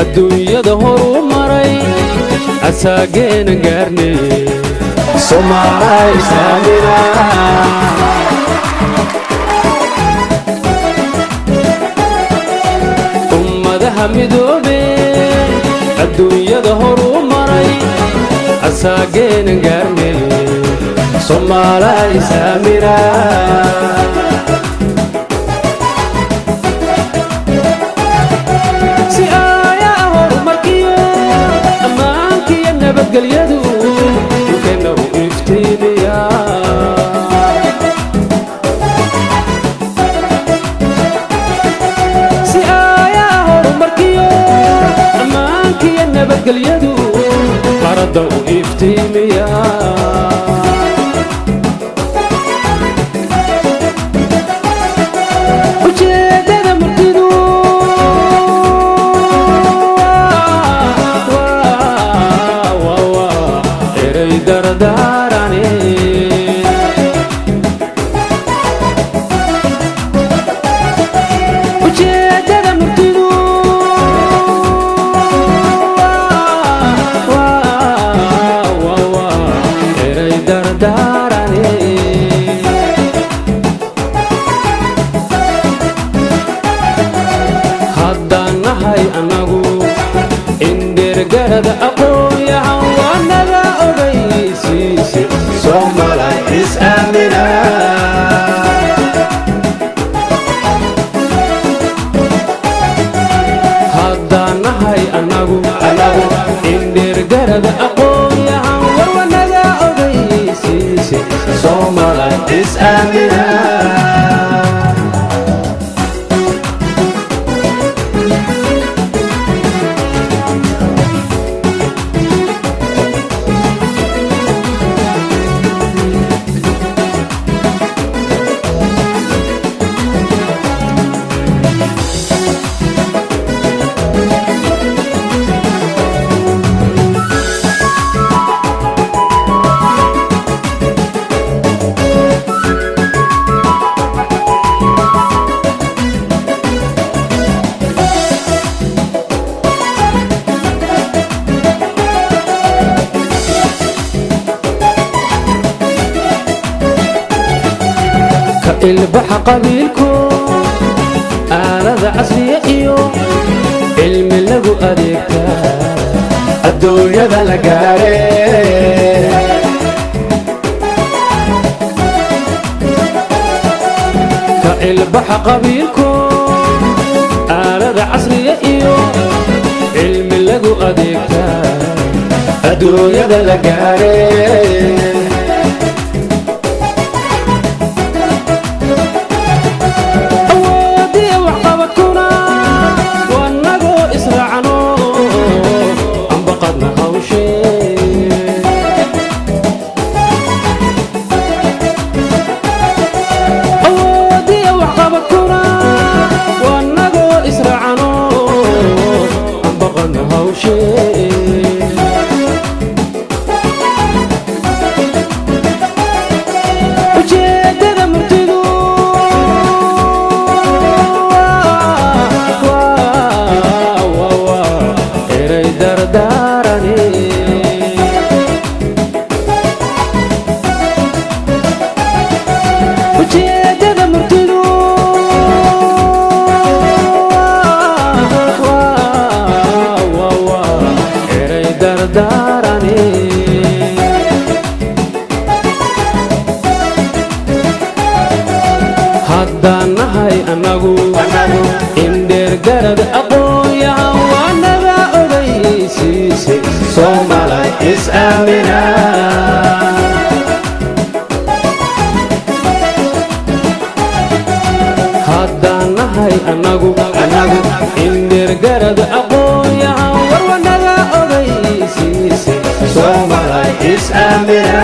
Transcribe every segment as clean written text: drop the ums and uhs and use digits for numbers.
adduunyada horu maray asaageena gaarne Soomaaliya saamina ummadaha midoobe adduunyada horu maray asaageena gaarne Soomaaliya saamina قليدو وكانه افتينيا سيايا هرمركيو امانكي النبت قليدو بردو افتينيا وجيدنا مرتدو درداراني وجيدنا مرتدو درداراني حدانا هاي اناغو اندر قرد اقويا وانا Soomaaliya is amina haddanahay anagu indheer garada aqoonyahan warwanaga ogaysiise Soomaaliya is amina البحر قبيلكم آلة عصرية إيو علم لغو أديكتا الدنيا ذا لقاري البحر قبيلكم آلة عصرية إيو علم لغو أديكتا الدنيا ذا لقاري haddanahay anagu indheer garad aqoonyahan waanaga ogaysiise Soomaaliya is amina haddanahay anagu indheer garad aqoonyahan warwanaga ogaysiise Soomaaliya is amina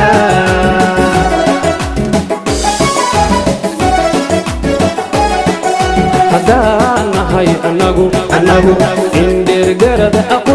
haddanahay anagu indheer garad aqoonyahan